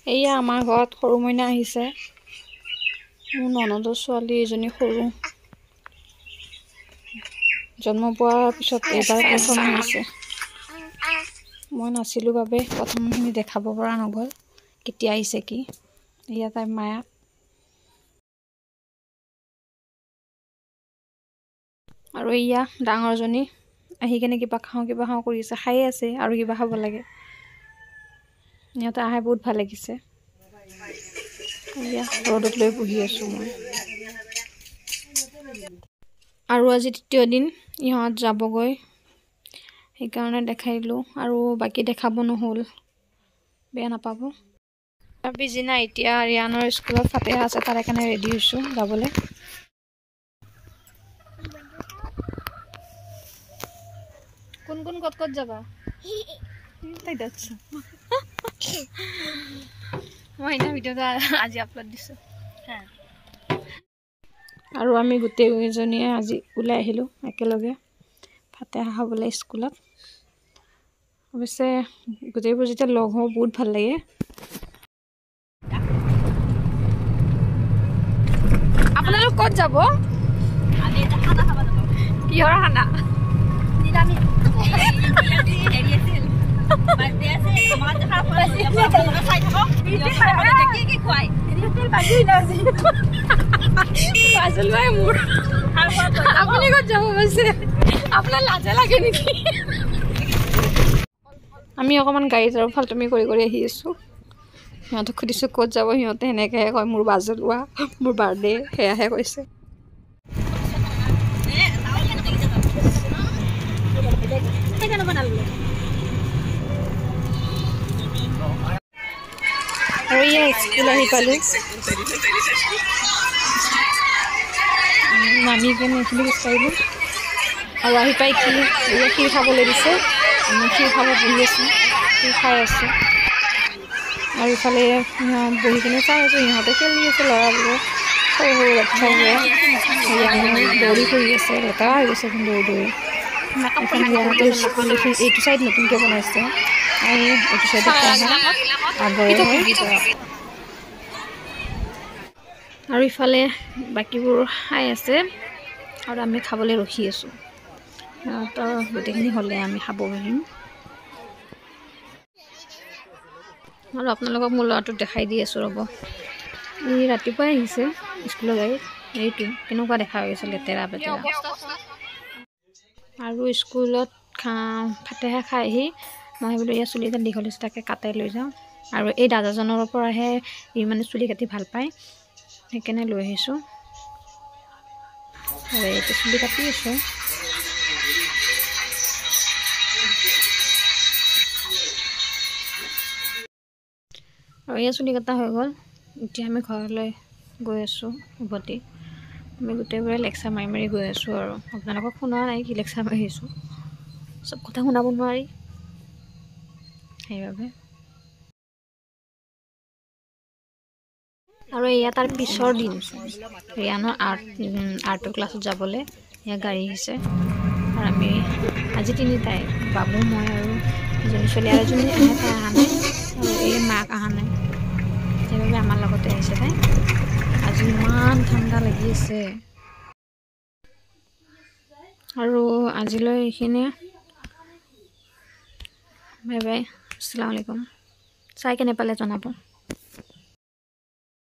এয়া আমাৰ ঘৰত সৰু মইনা আহিছে মোৰ ননদৰ ছোৱালী এজনী সৰু জন্ম পোৱাৰ পিছত এইবাৰ প্ৰথম আহিছে মই নাছিলোঁ বাবে প্ৰথমখিনি দেখাব পৰা নগ'ল কেতিয়া আহিছে কি এয়া তাই মায়া আৰু এয়া ডাঙৰজনী আহি কেনে কিবা খাওঁ কৰি আছে খাই আছে আৰু কিবা খাব লাগে ইহঁতে আহে বহুত ভাল লাগিছে এয়া ৰ'দত লৈ বহি আছোঁ মই আৰু আজি তৃতীয় দিন ইহঁত যাবগৈ সেইকাৰণে দেখাইলোঁ আৰু বাকী দেখাব নহ'ল বেয়া নাপাব পিছদিনা এতিয়া ৰিয়ানৰ স্কুলত ফাতেহা আছে তাৰ কাৰণে ৰেডি হৈছোঁ যাবলৈ কোন ক'ত যাবা তাই যাচ্ছ মই এটা ভিডিঅ'টো আজি আপলোড দিছোঁ আৰু আমি গোটেইকেইজনীয়ে আজি ওলাই আহিলোঁ একেলগে ফাতেহা খাবলৈ স্কুলত অৱশ্যে গোটেইবোৰ যেতিয়া লগ হওঁ বহুত ভাল লাগে আপোনালোক ক'ত যাব কিহৰ খানা আপুনি ক'ত যাব পাইছে আপোনাৰ লাজে লাগে নেকি আমি অকণমান গাড়ীত আৰু ফাল্টুমি কৰি আহি আছোঁ সিহঁতক সুধিছোঁ ক'ত যাব সিহঁতে সেনেকৈহে কয় মোৰ বাজলোৱা মোৰ বাৰ্থডে সেয়াহে কৈছে আৰু এয়া স্কুল আহি পালোঁ নামি কেনে এইখিনি খোজকাঢ়িলোঁ আৰু আহি পাই কি ক্ষীৰ খাবলৈ দিছে আমি ক্ষীৰ খাব বহি আছোঁ ক্ষীৰ খাই আছোঁ আৰু ইফালে বহি কিনে চাই আছোঁ ইহঁতে খেলি আছে ল'ৰাবোৰে সৰু বাচ্চাবোৰে দৌৰি ফুৰি আছে লেতেৰা হৈ গৈছে এখন দৌৰি স্কুল এইটো চাইড নতুনকৈ বনাইছে আৰু এইটো চাইডে আগৰে আৰু ইফালে বাকীবোৰ খাই আছে আৰু আমি খাবলৈ ৰখি আছোঁ সিহঁতৰ গোটেইখিনি হ'লে আমি খাব পাৰিম আৰু আপোনালোকক মোৰ ল'ৰাটোক দেখাই দি আছোঁ ৰ'ব ই ৰাতিপুৱাই আহিছে স্কুলৰ গাড়ীত এইটো কেনেকুৱা দেখা গৈছে লেতেৰা পেতেৰা আৰু স্কুলত ফাতেহা খাই আহি মই বোলো এয়া চুলি এটা দীঘল হৈছে তাকে কাটাই লৈ যাওঁ আৰু এই দাদাজনৰ পৰাহে ই মানে চুলি কাটি ভাল পায় সেইকাৰণে লৈ আহিছোঁ আৰু এতিয়া চুলি কাটি আছোঁ আৰু এয়া চুলি কটা হৈ গ'ল এতিয়া আমি ঘৰলৈ গৈ আছোঁ উভতি আমি গোটেইবোৰে লেকচাৰ মাৰি গৈ আছোঁ আৰু আপোনালোকক শুনোৱা নাই কি লেকচাৰ মাৰি আছোঁ চব কথা শুনাব নোৱাৰি সেইবাবে আৰু এয়া তাৰ পিছৰ দিন ৰিয়ানৰ আৰ্টৰ ক্লাছত যাবলৈ এয়া গাড়ী আহিছে আৰু আমি আজি তিনিটাই বাবু মই আৰু এজনী ছোৱালী আৰু এজনী আহে তাই অহা নাই আৰু এই মাক অহা নাই সেইবাবে আমাৰ লগতে আহিছে তাই আজি ইমান ঠাণ্ডা লাগি আছে আৰু আজিলৈ এইখিনিয়ে বাই বাই আসসালামু আলাইকুম চাই কেনে পালে জনাব